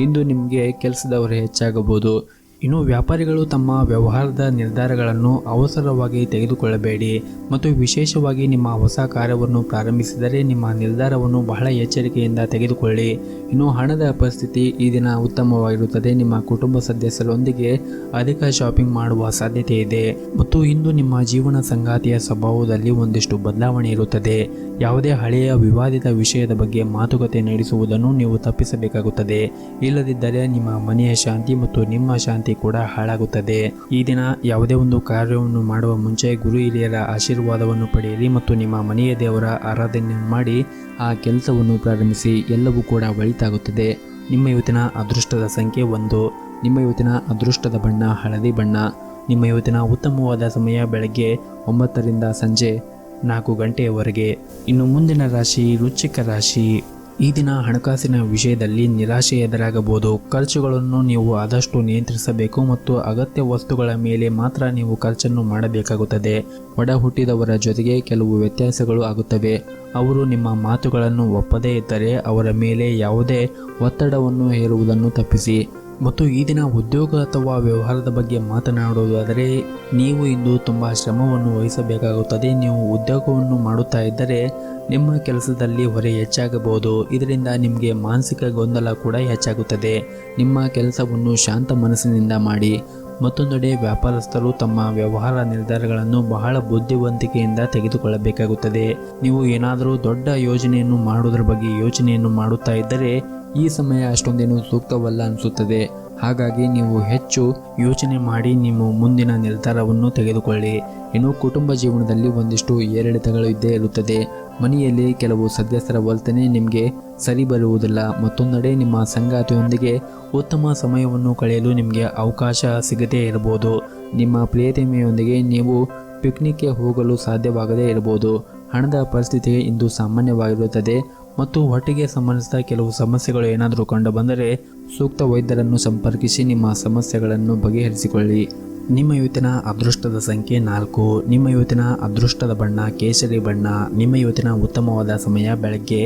ಇಂದು ನಿಮಗೆ ಕೆಲಸದವರು ಹೆಚ್ಚಾಗಬಹುದು. ಇನ್ನು ವ್ಯಾಪಾರಿಗಳು ತಮ್ಮ ವ್ಯವಹಾರದ ನಿರ್ಧಾರಗಳನ್ನು ಅವಸರವಾಗಿ ತೆಗೆದುಕೊಳ್ಳಬೇಡಿ ಮತ್ತು ವಿಶೇಷವಾಗಿ ನಿಮ್ಮ ಹೊಸ ಕಾರ್ಯವನ್ನು ಪ್ರಾರಂಭಿಸಿದರೆ ನಿಮ್ಮ ನಿರ್ಧಾರವನ್ನು ಬಹಳ ಎಚ್ಚರಿಕೆಯಿಂದ ತೆಗೆದುಕೊಳ್ಳಿ. ಇನ್ನು ಹಣದ ಪರಿಸ್ಥಿತಿ ಈ ದಿನ ಉತ್ತಮವಾಗಿರುತ್ತದೆ. ನಿಮ್ಮ ಕುಟುಂಬ ಸದಸ್ಯರೊಂದಿಗೆ ಅಧಿಕ ಶಾಪಿಂಗ್ ಮಾಡುವ ಸಾಧ್ಯತೆ ಇದೆ ಮತ್ತು ಇಂದು ನಿಮ್ಮ ಜೀವನ ಸಂಗಾತಿಯ ಸ್ವಭಾವದಲ್ಲಿ ಒಂದಿಷ್ಟು ಬದಲಾವಣೆ ಇರುತ್ತದೆ. ಯಾವುದೇ ಹಳೆಯ ವಿವಾದಿತ ವಿಷಯದ ಬಗ್ಗೆ ಮಾತುಕತೆ ನಡೆಸುವುದನ್ನು ನೀವು ತಪ್ಪಿಸಬೇಕಾಗುತ್ತದೆ. ಇಲ್ಲದಿದ್ದರೆ ನಿಮ್ಮ ಮನೆಯ ಶಾಂತಿ ಮತ್ತು ನಿಮ್ಮ ಶಾಂತಿ ಕೂಡ ಹಾಳಾಗುತ್ತದೆ. ಈ ದಿನ ಯಾವುದೇ ಒಂದು ಕಾರ್ಯವನ್ನು ಮಾಡುವ ಮುಂಚೆ ಗುರು ಹಿರಿಯರ ಆಶೀರ್ವಾದವನ್ನು ಪಡೆಯಿರಿ ಮತ್ತು ನಿಮ್ಮ ಮನೆಯ ದೇವರ ಆರಾಧನೆಯನ್ನು ಮಾಡಿ ಆ ಕೆಲಸವನ್ನು ಪ್ರಾರಂಭಿಸಿ. ಎಲ್ಲವೂ ಕೂಡ ಒಳಿತಾಗುತ್ತದೆ. ನಿಮ್ಮ ಇವತ್ತಿನ ಅದೃಷ್ಟದ ಸಂಖ್ಯೆ 1. ನಿಮ್ಮ ಇವತ್ತಿನ ಅದೃಷ್ಟದ ಬಣ್ಣ ಹಳದಿ ಬಣ್ಣ. ನಿಮ್ಮ ಇವತ್ತಿನ ಉತ್ತಮವಾದ ಸಮಯ ಬೆಳಗ್ಗೆ 9ರಿಂದ ಸಂಜೆ 4 ಗಂಟೆಯವರೆಗೆ. ಇನ್ನು ಮುಂದಿನ ರಾಶಿ ವೃಶ್ಚಿಕ ರಾಶಿ. ಈ ದಿನ ಹಣಕಾಸಿನ ವಿಷಯದಲ್ಲಿ ನಿರಾಶೆ ಎದುರಾಗಬಹುದು. ಖರ್ಚುಗಳನ್ನು ನೀವು ಆದಷ್ಟು ನಿಯಂತ್ರಿಸಬೇಕು ಮತ್ತು ಅಗತ್ಯ ವಸ್ತುಗಳ ಮೇಲೆ ಮಾತ್ರ ನೀವು ಖರ್ಚನ್ನು ಮಾಡಬೇಕಾಗುತ್ತದೆ. ಒಡ ಹುಟ್ಟಿದವರ ಜೊತೆಗೆ ಕೆಲವು ವ್ಯತ್ಯಾಸಗಳು ಆಗುತ್ತವೆ. ಅವರು ನಿಮ್ಮ ಮಾತುಗಳನ್ನು ಒಪ್ಪದೇ ಇದ್ದರೆ ಅವರ ಮೇಲೆ ಯಾವುದೇ ಒತ್ತಡವನ್ನು ಹೇರುವುದನ್ನು ತಪ್ಪಿಸಿ. ಮತ್ತು ಈ ದಿನ ಉದ್ಯೋಗ ಅಥವಾ ವ್ಯವಹಾರದ ಬಗ್ಗೆ ಮಾತನಾಡುವುದಾದರೆ ನೀವು ಇಂದು ತುಂಬ ಶ್ರಮವನ್ನು ವಹಿಸಬೇಕಾಗುತ್ತದೆ. ನೀವು ಉದ್ಯೋಗವನ್ನು ಮಾಡುತ್ತಾ ಇದ್ದರೆ ನಿಮ್ಮ ಕೆಲಸದಲ್ಲಿ ಹೊರೆ ಹೆಚ್ಚಾಗಬಹುದು. ಇದರಿಂದ ನಿಮಗೆ ಮಾನಸಿಕ ಗೊಂದಲ ಕೂಡ ಹೆಚ್ಚಾಗುತ್ತದೆ. ನಿಮ್ಮ ಕೆಲಸವನ್ನು ಶಾಂತ ಮನಸ್ಸಿನಿಂದ ಮಾಡಿ. ಮತ್ತೊಂದೆಡೆ ವ್ಯಾಪಾರಸ್ಥರು ತಮ್ಮ ವ್ಯವಹಾರ ನಿರ್ಧಾರಗಳನ್ನು ಬಹಳ ಬುದ್ಧಿವಂತಿಕೆಯಿಂದ ತೆಗೆದುಕೊಳ್ಳಬೇಕಾಗುತ್ತದೆ. ನೀವು ಏನಾದರೂ ದೊಡ್ಡ ಯೋಜನೆಯನ್ನು ಮಾಡುವುದರ ಬಗ್ಗೆ ಯೋಚನೆಯನ್ನು ಮಾಡುತ್ತಾ ಇದ್ದರೆ ಈ ಸಮಯ ಅಷ್ಟೊಂದೇನು ಸೂಕ್ತವಲ್ಲ ಅನಿಸುತ್ತದೆ. ಹಾಗಾಗಿ ನೀವು ಹೆಚ್ಚು ಯೋಚನೆ ಮಾಡಿ ನಿಮ್ಮ ಮುಂದಿನ ನಿರ್ಧಾರವನ್ನು ತೆಗೆದುಕೊಳ್ಳಿ. ಇನ್ನು ಕುಟುಂಬ ಜೀವನದಲ್ಲಿ ಒಂದಿಷ್ಟು ಏರಿಳಿತಗಳು ಇದ್ದೇ ಇರುತ್ತದೆ. ಮನೆಯಲ್ಲಿ ಕೆಲವು ಸದಸ್ಯರ ವರ್ತನೆ ನಿಮಗೆ ಸರಿ ಬರುವುದಿಲ್ಲ. ಮತ್ತೊಂದೆಡೆ ನಿಮ್ಮ ಸಂಗಾತಿಯೊಂದಿಗೆ ಉತ್ತಮ ಸಮಯವನ್ನು ಕಳೆಯಲು ನಿಮಗೆ ಅವಕಾಶ ಸಿಗದೇ ಇರಬಹುದು. ನಿಮ್ಮ ಪ್ರಿಯತಮೆಯೊಂದಿಗೆ ನೀವು ಪಿಕ್ನಿಕ್ಗೆ ಹೋಗಲು ಸಾಧ್ಯವಾಗದೇ ಇರಬಹುದು. ಹಣದ ಪರಿಸ್ಥಿತಿ ಇಂದು ಸಾಮಾನ್ಯವಾಗಿರುತ್ತದೆ ಮತ್ತು ಹೊಟ್ಟೆಗೆ ಸಂಬಂಧಿಸಿದ ಕೆಲವು ಸಮಸ್ಯೆಗಳು ಏನಾದರೂ ಕಂಡು ಬಂದರೆ ಸೂಕ್ತ ವೈದ್ಯರನ್ನು ಸಂಪರ್ಕಿಸಿ ನಿಮ್ಮ ಸಮಸ್ಯೆಗಳನ್ನು ಬಗೆಹರಿಸಿಕೊಳ್ಳಿ. ನಿಮ್ಮ ಇವತ್ತಿನ ಅದೃಷ್ಟದ ಸಂಖ್ಯೆ 4. ನಿಮ್ಮ ಇವತ್ತಿನ ಅದೃಷ್ಟದ ಬಣ್ಣ ಕೇಸರಿ ಬಣ್ಣ. ನಿಮ್ಮ ಇವತ್ತಿನ ಉತ್ತಮವಾದ ಸಮಯ ಬೆಳಗ್ಗೆ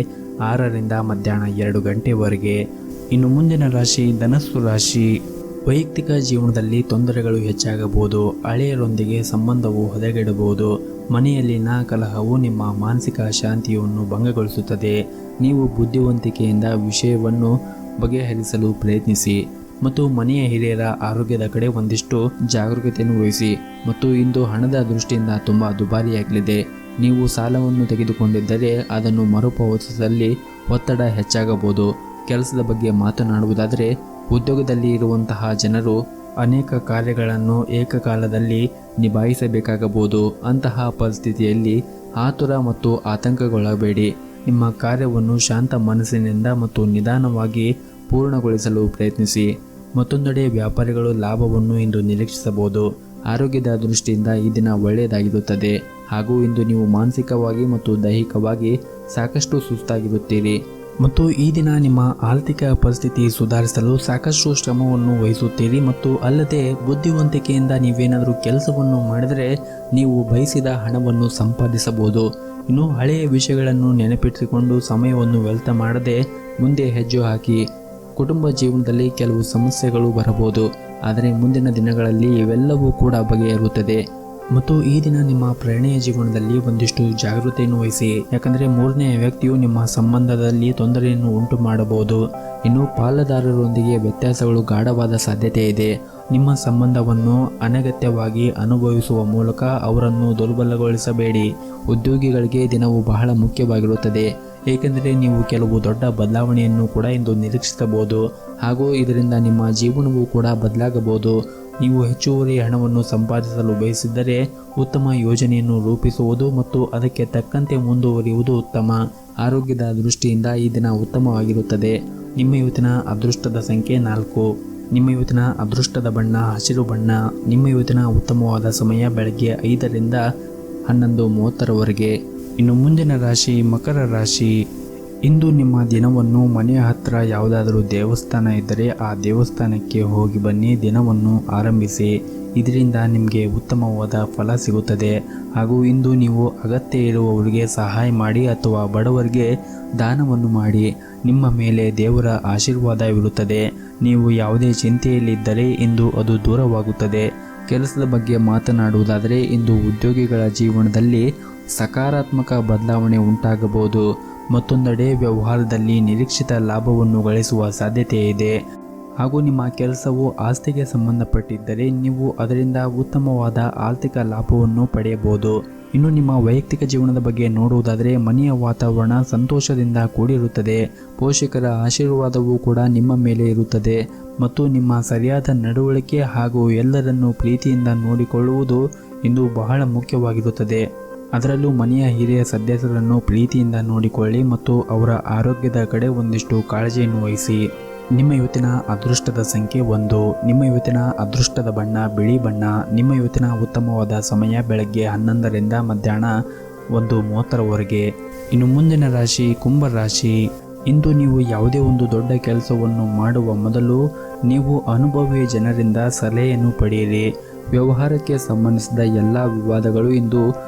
6ರಿಂದ ಮಧ್ಯಾಹ್ನ 2 ಗಂಟೆವರೆಗೆ. ಇನ್ನು ಮುಂದಿನ ರಾಶಿ ಧನಸ್ಸು ರಾಶಿ. ವೈಯಕ್ತಿಕ ಜೀವನದಲ್ಲಿ ತೊಂದರೆಗಳು ಹೆಚ್ಚಾಗಬಹುದು. ಹಳೆಯರೊಂದಿಗೆ ಸಂಬಂಧವು ಹದಗೆಡಬಹುದು. ಮನೆಯಲ್ಲಿನ ಕಲಹವು ನಿಮ್ಮ ಮಾನಸಿಕ ಶಾಂತಿಯನ್ನು ಭಂಗಗೊಳಿಸುತ್ತದೆ. ನೀವು ಬುದ್ಧಿವಂತಿಕೆಯಿಂದ ವಿಷಯವನ್ನು ಬಗೆಹರಿಸಲು ಪ್ರಯತ್ನಿಸಿ ಮತ್ತು ಮನೆಯ ಹಿರಿಯರ ಆರೋಗ್ಯದ ಕಡೆ ಒಂದಿಷ್ಟು ಜಾಗರೂಕತೆಯನ್ನು ವಹಿಸಿ. ಮತ್ತು ಇಂದು ಹಣದ ದೃಷ್ಟಿಯಿಂದ ತುಂಬ ದುಬಾರಿಯಾಗಲಿದೆ. ನೀವು ಸಾಲವನ್ನು ತೆಗೆದುಕೊಂಡಿದ್ದರೆ ಅದನ್ನು ಮರುಪಾವತಿಸಲು ಒತ್ತಡ ಹೆಚ್ಚಾಗಬಹುದು. ಕೆಲಸದ ಬಗ್ಗೆ ಮಾತನಾಡುವುದಾದರೆ ಉದ್ಯೋಗದಲ್ಲಿ ಇರುವಂತಹ ಜನರು ಅನೇಕ ಕಾರ್ಯಗಳನ್ನು ಏಕಕಾಲದಲ್ಲಿ ನಿಭಾಯಿಸಬೇಕಾಗಬಹುದು. ಅಂತಹ ಪರಿಸ್ಥಿತಿಯಲ್ಲಿ ಆತುರ ಮತ್ತು ಆತಂಕಗೊಳ್ಳಬೇಡಿ. ನಿಮ್ಮ ಕಾರ್ಯವನ್ನು ಶಾಂತ ಮನಸ್ಸಿನಿಂದ ಮತ್ತು ನಿಧಾನವಾಗಿ ಪೂರ್ಣಗೊಳಿಸಲು ಪ್ರಯತ್ನಿಸಿ. ಮತ್ತೊಂದೆಡೆ ವ್ಯಾಪಾರಿಗಳು ಲಾಭವನ್ನು ಇಂದು ನಿರೀಕ್ಷಿಸಬಹುದು. ಆರೋಗ್ಯದ ದೃಷ್ಟಿಯಿಂದ ಈ ದಿನ ಒಳ್ಳೆಯದಾಗಿರುತ್ತದೆ ಹಾಗೂ ಇಂದು ನೀವು ಮಾನಸಿಕವಾಗಿ ಮತ್ತು ದೈಹಿಕವಾಗಿ ಸಾಕಷ್ಟು ಸುಸ್ತಾಗಿರುತ್ತೀರಿ. ಮತ್ತು ಈ ದಿನ ನಿಮ್ಮ ಆರ್ಥಿಕ ಪರಿಸ್ಥಿತಿ ಸುಧಾರಿಸಲು ಸಾಕಷ್ಟು ಶ್ರಮವನ್ನು ವಹಿಸುತ್ತೀರಿ ಮತ್ತು ಅಲ್ಲದೆ ಬುದ್ಧಿವಂತಿಕೆಯಿಂದ ನೀವೇನಾದರೂ ಕೆಲಸವನ್ನು ಮಾಡಿದರೆ ನೀವು ಬಯಸಿದ ಹಣವನ್ನು ಸಂಪಾದಿಸಬಹುದು. ಇನ್ನು ಹಳೆಯ ವಿಷಯಗಳನ್ನು ನೆನಪಿಟ್ಟುಕೊಂಡು ಸಮಯವನ್ನು ವ್ಯರ್ಥ ಮಾಡದೆ ಮುಂದೆ ಹೆಜ್ಜೆ ಹಾಕಿ. ಕುಟುಂಬ ಜೀವನದಲ್ಲಿ ಕೆಲವು ಸಮಸ್ಯೆಗಳು ಬರಬಹುದು, ಆದರೆ ಮುಂದಿನ ದಿನಗಳಲ್ಲಿ ಇವೆಲ್ಲವೂ ಕೂಡ ಬಗೆಹರುತ್ತದೆ. ಮತ್ತು ಈ ದಿನ ನಿಮ್ಮ ಪ್ರಣಯ ಜೀವನದಲ್ಲಿ ಒಂದಿಷ್ಟು ಜಾಗೃತೆಯನ್ನು ವಹಿಸಿ, ಯಾಕಂದರೆ ಮೂರನೇ ವ್ಯಕ್ತಿಯು ನಿಮ್ಮ ಸಂಬಂಧದಲ್ಲಿ ತೊಂದರೆಯನ್ನು ಉಂಟು ಮಾಡಬಹುದು. ಇನ್ನು ಪಾಲುದಾರರೊಂದಿಗೆ ವ್ಯತ್ಯಾಸಗಳು ಗಾಢವಾದ ಸಾಧ್ಯತೆ ಇದೆ. ನಿಮ್ಮ ಸಂಬಂಧವನ್ನು ಅನಗತ್ಯವಾಗಿ ಅನುಭವಿಸುವ ಮೂಲಕ ಅವರನ್ನು ದುರ್ಬಲಗೊಳಿಸಬೇಡಿ. ಉದ್ಯೋಗಿಗಳಿಗೆ ದಿನವು ಬಹಳ ಮುಖ್ಯವಾಗಿರುತ್ತದೆ, ಏಕೆಂದರೆ ನೀವು ಕೆಲವು ದೊಡ್ಡ ಬದಲಾವಣೆಯನ್ನು ಕೂಡ ಇಂದು ನಿರೀಕ್ಷಿಸಬಹುದು ಹಾಗೂ ಇದರಿಂದ ನಿಮ್ಮ ಜೀವನವೂ ಕೂಡ ಬದಲಾಗಬಹುದು. ನೀವು ಹೆಚ್ಚುವರಿ ಹಣವನ್ನು ಸಂಪಾದಿಸಲು ಬಯಸಿದ್ದರೆ ಉತ್ತಮ ಯೋಜನೆಯನ್ನು ರೂಪಿಸುವುದು ಮತ್ತು ಅದಕ್ಕೆ ತಕ್ಕಂತೆ ಮುಂದುವರಿಯುವುದು ಉತ್ತಮ. ಆರೋಗ್ಯದ ದೃಷ್ಟಿಯಿಂದ ಈ ದಿನ ಉತ್ತಮವಾಗಿರುತ್ತದೆ. ನಿಮ್ಮ ಇವತ್ತಿನ ಅದೃಷ್ಟದ ಸಂಖ್ಯೆ 4. ನಿಮ್ಮ ಇವತ್ತಿನ ಅದೃಷ್ಟದ ಬಣ್ಣ ಹಸಿರು ಬಣ್ಣ. ನಿಮ್ಮ ಇವತ್ತಿನ ಉತ್ತಮವಾದ ಸಮಯ ಬೆಳಗ್ಗೆ 5ರಿಂದ 11:30ರವರೆಗೆ. ಇನ್ನು ಮುಂದಿನ ರಾಶಿ ಮಕರ ರಾಶಿ. ಇಂದು ನಿಮ್ಮ ದಿನವನ್ನು ಮನೆಯ ಹತ್ತಿರ ಯಾವುದಾದರೂ ದೇವಸ್ಥಾನ ಇದ್ದರೆ ಆ ದೇವಸ್ಥಾನಕ್ಕೆ ಹೋಗಿ ಬನ್ನಿ, ದಿನವನ್ನು ಆರಂಭಿಸಿ. ಇದರಿಂದ ನಿಮಗೆ ಉತ್ತಮವಾದ ಫಲ ಸಿಗುತ್ತದೆ. ಹಾಗೂ ಇಂದು ನೀವು ಅಗತ್ಯ ಇರುವವರಿಗೆ ಸಹಾಯ ಮಾಡಿ ಅಥವಾ ಬಡವರಿಗೆ ದಾನವನ್ನು ಮಾಡಿ. ನಿಮ್ಮ ಮೇಲೆ ದೇವರ ಆಶೀರ್ವಾದವಿರುತ್ತದೆ. ನೀವು ಯಾವುದೇ ಚಿಂತೆಯಲ್ಲಿದ್ದರೆ ಇಂದು ಅದು ದೂರವಾಗುತ್ತದೆ. ಕೆಲಸದ ಬಗ್ಗೆ ಮಾತನಾಡುವುದಾದರೆ ಇಂದು ಉದ್ಯೋಗಿಗಳ ಜೀವನದಲ್ಲಿ ಸಕಾರಾತ್ಮಕ ಬದಲಾವಣೆ ಉಂಟಾಗಬಹುದು. ಮತ್ತೊಂದೆಡೆ ವ್ಯವಹಾರದಲ್ಲಿ ನಿರೀಕ್ಷಿತ ಲಾಭವನ್ನು ಗಳಿಸುವ ಸಾಧ್ಯತೆ ಇದೆ. ಹಾಗೂ ನಿಮ್ಮ ಕೆಲಸವು ಆಸ್ತಿಗೆ ಸಂಬಂಧಪಟ್ಟಿದ್ದರೆ ನೀವು ಅದರಿಂದ ಉತ್ತಮವಾದ ಆರ್ಥಿಕ ಲಾಭವನ್ನು ಪಡೆಯಬಹುದು. ಇನ್ನು ನಿಮ್ಮ ವೈಯಕ್ತಿಕ ಜೀವನದ ಬಗ್ಗೆ ನೋಡುವುದಾದರೆ ಮನೆಯ ವಾತಾವರಣ ಸಂತೋಷದಿಂದ ಕೂಡಿರುತ್ತದೆ. ಪೋಷಕರ ಆಶೀರ್ವಾದವೂ ಕೂಡ ನಿಮ್ಮ ಮೇಲೆ ಇರುತ್ತದೆ ಮತ್ತು ನಿಮ್ಮ ಸರಿಯಾದ ನಡವಳಿಕೆ ಹಾಗೂ ಎಲ್ಲರನ್ನೂ ಪ್ರೀತಿಯಿಂದ ನೋಡಿಕೊಳ್ಳುವುದು ಇಂದು ಬಹಳ ಮುಖ್ಯವಾಗಿರುತ್ತದೆ. ಅದರಲ್ಲೂ ಮನೆಯ ಹಿರಿಯ ಸದಸ್ಯರನ್ನು ಪ್ರೀತಿಯಿಂದ ನೋಡಿಕೊಳ್ಳಿ ಮತ್ತು ಅವರ ಆರೋಗ್ಯದ ಕಡೆ ಒಂದಿಷ್ಟು ಕಾಳಜಿಯನ್ನು ವಹಿಸಿ. ನಿಮ್ಮ ಇವತ್ತಿನ ಅದೃಷ್ಟದ ಸಂಖ್ಯೆ 1. ನಿಮ್ಮ ಇವತ್ತಿನ ಅದೃಷ್ಟದ ಬಣ್ಣ ಬಿಳಿ ಬಣ್ಣ. ನಿಮ್ಮ ಇವತ್ತಿನ ಉತ್ತಮವಾದ ಸಮಯ ಬೆಳಗ್ಗೆ 11ರಿಂದ ಮಧ್ಯಾಹ್ನ 1:30ರವರೆಗೆ. ಇನ್ನು ಮುಂದಿನ ರಾಶಿ ಕುಂಭ ರಾಶಿ. ಇಂದು ನೀವು ಯಾವುದೇ ಒಂದು ದೊಡ್ಡ ಕೆಲಸವನ್ನು ಮಾಡುವ ಮೊದಲು ನೀವು ಅನುಭವಿ ಜನರಿಂದ ಸಲಹೆಯನ್ನು ಪಡೆಯಿರಿ. ವ್ಯವಹಾರಕ್ಕೆ ಸಂಬಂಧಿಸಿದ ಎಲ್ಲ ವಿವಾದಗಳು ಇಂದು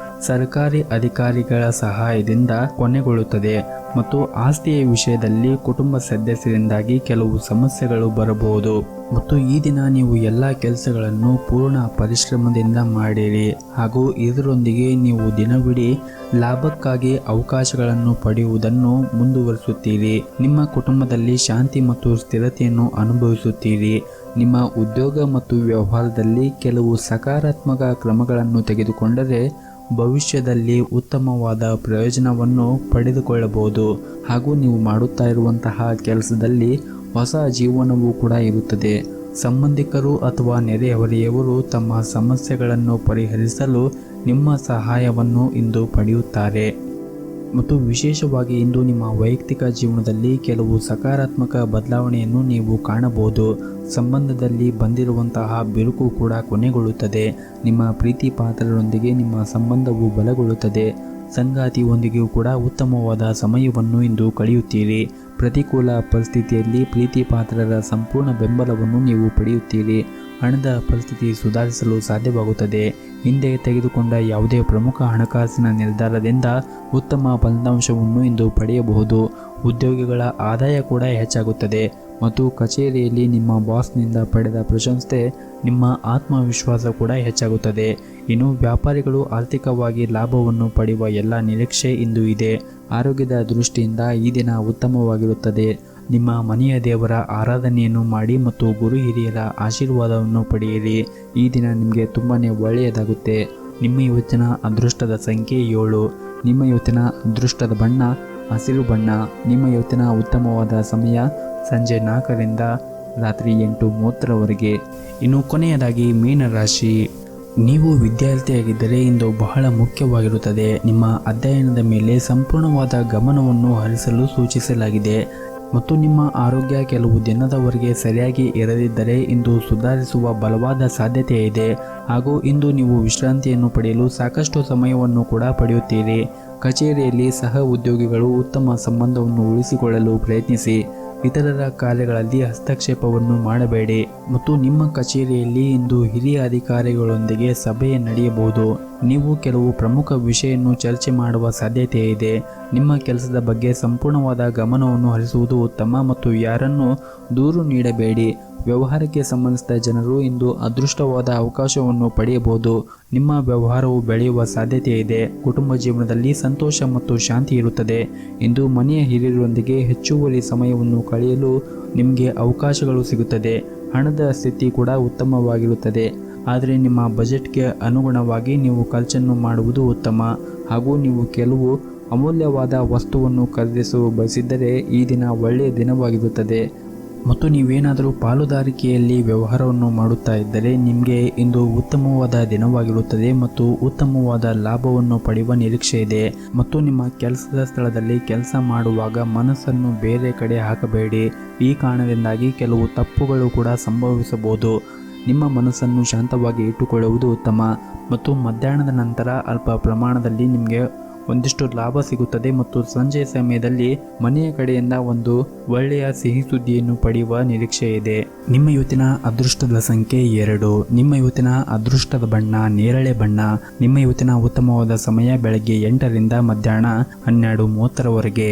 ಸರ್ಕಾರಿ ಅಧಿಕಾರಿಗಳ ಸಹಾಯದಿಂದ ಕೊನೆಗೊಳ್ಳುತ್ತದೆ ಮತ್ತು ಆಸ್ತಿಯ ವಿಷಯದಲ್ಲಿ ಕುಟುಂಬ ಸದಸ್ಯರಿಂದಾಗಿ ಕೆಲವು ಸಮಸ್ಯೆಗಳು ಬರಬಹುದು. ಮತ್ತು ಈ ದಿನ ನೀವು ಎಲ್ಲ ಕೆಲಸಗಳನ್ನು ಪೂರ್ಣ ಪರಿಶ್ರಮದಿಂದ ಮಾಡಿರಿ ಹಾಗೂ ಇದರೊಂದಿಗೆ ನೀವು ದಿನವಿಡೀ ಲಾಭಕ್ಕಾಗಿ ಅವಕಾಶಗಳನ್ನು ಪಡೆಯುವುದನ್ನು ಮುಂದುವರಿಸುತ್ತೀರಿ. ನಿಮ್ಮ ಕುಟುಂಬದಲ್ಲಿ ಶಾಂತಿ ಮತ್ತು ಸ್ಥಿರತೆಯನ್ನು ಅನುಭವಿಸುತ್ತೀರಿ. ನಿಮ್ಮ ಉದ್ಯೋಗ ಮತ್ತು ವ್ಯವಹಾರದಲ್ಲಿ ಕೆಲವು ಸಕಾರಾತ್ಮಕ ಕ್ರಮಗಳನ್ನು ತೆಗೆದುಕೊಂಡರೆ ಭವಿಷ್ಯದಲ್ಲಿ ಉತ್ತಮವಾದ ಪ್ರಯೋಜನವನ್ನು ಪಡೆದುಕೊಳ್ಳಬಹುದು. ಹಾಗೂ ನೀವು ಮಾಡುತ್ತಾ ಇರುವಂತಹ ಕೆಲಸದಲ್ಲಿ ಹೊಸ ಜೀವನವೂ ಕೂಡ ಇರುತ್ತದೆ. ಸಂಬಂಧಿಕರು ಅಥವಾ ನೆರೆಹೊರೆಯವರು ತಮ್ಮ ಸಮಸ್ಯೆಗಳನ್ನು ಪರಿಹರಿಸಲು ನಿಮ್ಮ ಸಹಾಯವನ್ನು ಇಂದು ಪಡೆಯುತ್ತಾರೆ. ಮತ್ತು ವಿಶೇಷವಾಗಿ ಇಂದು ನಿಮ್ಮ ವೈಯಕ್ತಿಕ ಜೀವನದಲ್ಲಿ ಕೆಲವು ಸಕಾರಾತ್ಮಕ ಬದಲಾವಣೆಯನ್ನು ನೀವು ಕಾಣಬಹುದು. ಸಂಬಂಧದಲ್ಲಿ ಬಂದಿರುವಂತಹ ಬಿರುಕು ಕೂಡ ಕೊನೆಗೊಳ್ಳುತ್ತದೆ. ನಿಮ್ಮ ಪ್ರೀತಿ ಪಾತ್ರರೊಂದಿಗೆ ನಿಮ್ಮ ಸಂಬಂಧವು ಬಲಗೊಳ್ಳುತ್ತದೆ. ಸಂಗಾತಿಯೊಂದಿಗೂ ಕೂಡ ಉತ್ತಮವಾದ ಸಮಯವನ್ನು ಇಂದು ಕಳೆಯುತ್ತೀರಿ. ಪ್ರತಿಕೂಲ ಪರಿಸ್ಥಿತಿಯಲ್ಲಿ ಪ್ರೀತಿ ಪಾತ್ರರ ಸಂಪೂರ್ಣ ಬೆಂಬಲವನ್ನು ನೀವು ಪಡೆಯುತ್ತೀರಿ. ಹಣದ ಪರಿಸ್ಥಿತಿ ಸುಧಾರಿಸಲು ಸಾಧ್ಯವಾಗುತ್ತದೆ. ಹಿಂದೆ ತೆಗೆದುಕೊಂಡ ಯಾವುದೇ ಪ್ರಮುಖ ಹಣಕಾಸಿನ ನಿರ್ಧಾರದಿಂದ ಉತ್ತಮ ಫಲಿತಾಂಶವನ್ನು ಇಂದು ಪಡೆಯಬಹುದು. ಉದ್ಯೋಗಿಗಳ ಆದಾಯ ಕೂಡ ಹೆಚ್ಚಾಗುತ್ತದೆ ಮತ್ತು ಕಚೇರಿಯಲ್ಲಿ ನಿಮ್ಮ ಬಾಸ್ನಿಂದ ಪಡೆದ ಪ್ರಶಂಸೆ ನಿಮ್ಮ ಆತ್ಮವಿಶ್ವಾಸ ಕೂಡ ಹೆಚ್ಚಾಗುತ್ತದೆ. ಇನ್ನು ವ್ಯಾಪಾರಿಗಳು ಆರ್ಥಿಕವಾಗಿ ಲಾಭವನ್ನು ಪಡೆಯುವ ಎಲ್ಲ ನಿರೀಕ್ಷೆ ಇಂದು ಇದೆ. ಆರೋಗ್ಯದ ದೃಷ್ಟಿಯಿಂದ ಈ ದಿನ ಉತ್ತಮವಾಗಿರುತ್ತದೆ. ನಿಮ್ಮ ಮನೆಯ ದೇವರ ಆರಾಧನೆಯನ್ನು ಮಾಡಿ ಮತ್ತು ಗುರು ಹಿರಿಯರ ಆಶೀರ್ವಾದವನ್ನು ಪಡೆಯಿರಿ. ಈ ದಿನ ನಿಮಗೆ ತುಂಬಾ ಒಳ್ಳೆಯದಾಗುತ್ತೆ. ನಿಮ್ಮ ಇವತ್ತಿನ ಅದೃಷ್ಟದ ಸಂಖ್ಯೆ 7. ನಿಮ್ಮ ಇವತ್ತಿನ ಅದೃಷ್ಟದ ಬಣ್ಣ ಹಸಿರು ಬಣ್ಣ. ನಿಮ್ಮ ಇವತ್ತಿನ ಉತ್ತಮವಾದ ಸಮಯ ಸಂಜೆ 4ರಿಂದ ರಾತ್ರಿ 8:30ರವರೆಗೆ. ಇನ್ನು ಕೊನೆಯದಾಗಿ ಮೀನರಾಶಿ. ನೀವು ವಿದ್ಯಾರ್ಥಿಯಾಗಿದ್ದರೆ ಇಂದು ಬಹಳ ಮುಖ್ಯವಾಗಿರುತ್ತದೆ. ನಿಮ್ಮ ಅಧ್ಯಯನದ ಮೇಲೆ ಸಂಪೂರ್ಣವಾದ ಗಮನವನ್ನು ಹರಿಸಲು ಸೂಚಿಸಲಾಗಿದೆ ಮತ್ತು ನಿಮ್ಮ ಆರೋಗ್ಯ ಕೆಲವು ದಿನದವರೆಗೆ ಸರಿಯಾಗಿ ಇರದಿದ್ದರೆ ಇಂದು ಸುಧಾರಿಸುವ ಬಲವಾದ ಸಾಧ್ಯತೆ ಇದೆ. ಹಾಗೂ ಇಂದು ನೀವು ವಿಶ್ರಾಂತಿಯನ್ನು ಪಡೆಯಲು ಸಾಕಷ್ಟು ಸಮಯವನ್ನು ಕೂಡ ಪಡೆಯುತ್ತೀರಿ. ಕಚೇರಿಯಲ್ಲಿ ಸಹ ಉದ್ಯೋಗಿಗಳು ಉತ್ತಮ ಸಂಬಂಧವನ್ನು ಉಳಿಸಿಕೊಳ್ಳಲು ಪ್ರಯತ್ನಿಸಿ. ಇತರರ ಕಾರ್ಯಗಳಲ್ಲಿ ಹಸ್ತಕ್ಷೇಪವನ್ನು ಮಾಡಬೇಡಿ. ಮತ್ತು ನಿಮ್ಮ ಕಚೇರಿಯಲ್ಲಿ ಇಂದು ಹಿರಿಯ ಅಧಿಕಾರಿಗಳೊಂದಿಗೆ ಸಭೆ ನಡೆಯಬಹುದು. ನೀವು ಕೆಲವು ಪ್ರಮುಖ ವಿಷಯವನ್ನು ಚರ್ಚೆ ಮಾಡುವ ಸಾಧ್ಯತೆ ಇದೆ. ನಿಮ್ಮ ಕೆಲಸದ ಬಗ್ಗೆ ಸಂಪೂರ್ಣವಾದ ಗಮನವನ್ನು ಹರಿಸುವುದು ಉತ್ತಮ ಮತ್ತು ಯಾರನ್ನು ದೂರು ನೀಡಬೇಡಿ. ವ್ಯವಹಾರಕ್ಕೆ ಸಂಬಂಧಿಸಿದ ಜನರು ಇಂದು ಅದೃಷ್ಟವಾದ ಅವಕಾಶವನ್ನು ಪಡೆಯಬಹುದು. ನಿಮ್ಮ ವ್ಯವಹಾರವು ಬೆಳೆಯುವ ಸಾಧ್ಯತೆ ಇದೆ. ಕುಟುಂಬ ಜೀವನದಲ್ಲಿ ಸಂತೋಷ ಮತ್ತು ಶಾಂತಿ ಇರುತ್ತದೆ. ಇಂದು ಮನೆಯ ಹಿರಿಯರೊಂದಿಗೆ ಹೆಚ್ಚುವರಿ ಸಮಯವನ್ನು ಕಳೆಯಲು ನಿಮಗೆ ಅವಕಾಶಗಳು ಸಿಗುತ್ತದೆ. ಹಣದ ಸ್ಥಿತಿ ಕೂಡ ಉತ್ತಮವಾಗಿರುತ್ತದೆ. ಆದರೆ ನಿಮ್ಮ ಬಜೆಟ್ಗೆ ಅನುಗುಣವಾಗಿ ನೀವು ಖರ್ಚನ್ನು ಮಾಡುವುದು ಉತ್ತಮ. ಹಾಗೂ ನೀವು ಕೆಲವು ಅಮೂಲ್ಯವಾದ ವಸ್ತುವನ್ನು ಖರೀದಿಸಲು ಬಯಸಿದ್ದರೆ ಈ ದಿನ ಒಳ್ಳೆಯ ದಿನವಾಗಿರುತ್ತದೆ. ಮತ್ತು ನೀವೇನಾದರೂ ಪಾಲುದಾರಿಕೆಯಲ್ಲಿ ವ್ಯವಹಾರವನ್ನು ಮಾಡುತ್ತಾ ಇದ್ದರೆ ನಿಮಗೆ ಇಂದು ಉತ್ತಮವಾದ ದಿನವಾಗಿರುತ್ತದೆ ಮತ್ತು ಉತ್ತಮವಾದ ಲಾಭವನ್ನು ಪಡೆಯುವ ನಿರೀಕ್ಷೆ ಇದೆ. ಮತ್ತು ನಿಮ್ಮ ಕೆಲಸದ ಸ್ಥಳದಲ್ಲಿ ಕೆಲಸ ಮಾಡುವಾಗ ಮನಸ್ಸನ್ನು ಬೇರೆ ಕಡೆ ಹಾಕಬೇಡಿ. ಈ ಕಾರಣದಿಂದಾಗಿ ಕೆಲವು ತಪ್ಪುಗಳು ಕೂಡ ಸಂಭವಿಸಬಹುದು. ನಿಮ್ಮ ಮನಸ್ಸನ್ನು ಶಾಂತವಾಗಿ ಇಟ್ಟುಕೊಳ್ಳುವುದು ಉತ್ತಮ. ಮತ್ತು ಮಧ್ಯಾಹ್ನದ ನಂತರ ಅಲ್ಪ ಪ್ರಮಾಣದಲ್ಲಿ ನಿಮಗೆ ಒಂದಿಷ್ಟು ಲಾಭ ಸಿಗುತ್ತದೆ ಮತ್ತು ಸಂಜೆ ಸಮಯದಲ್ಲಿ ಮನೆಯ ಕಡೆಯಿಂದ ಒಂದು ಒಳ್ಳೆಯ ಸಿಹಿ ಸುದ್ದಿಯನ್ನು ಪಡೆಯುವ ನಿರೀಕ್ಷೆ ಇದೆ. ನಿಮ್ಮ ಇವತ್ತಿನ ಅದೃಷ್ಟದ ಸಂಖ್ಯೆ 2. ನಿಮ್ಮ ಇವತ್ತಿನ ಅದೃಷ್ಟದ ಬಣ್ಣ ನೇರಳೆ ಬಣ್ಣ. ನಿಮ್ಮ ಇವತ್ತಿನ ಉತ್ತಮವಾದ ಸಮಯ ಬೆಳಗ್ಗೆ 8 ರಿಂದ ಮಧ್ಯಾಹ್ನ 12:30 ರವರೆಗೆ.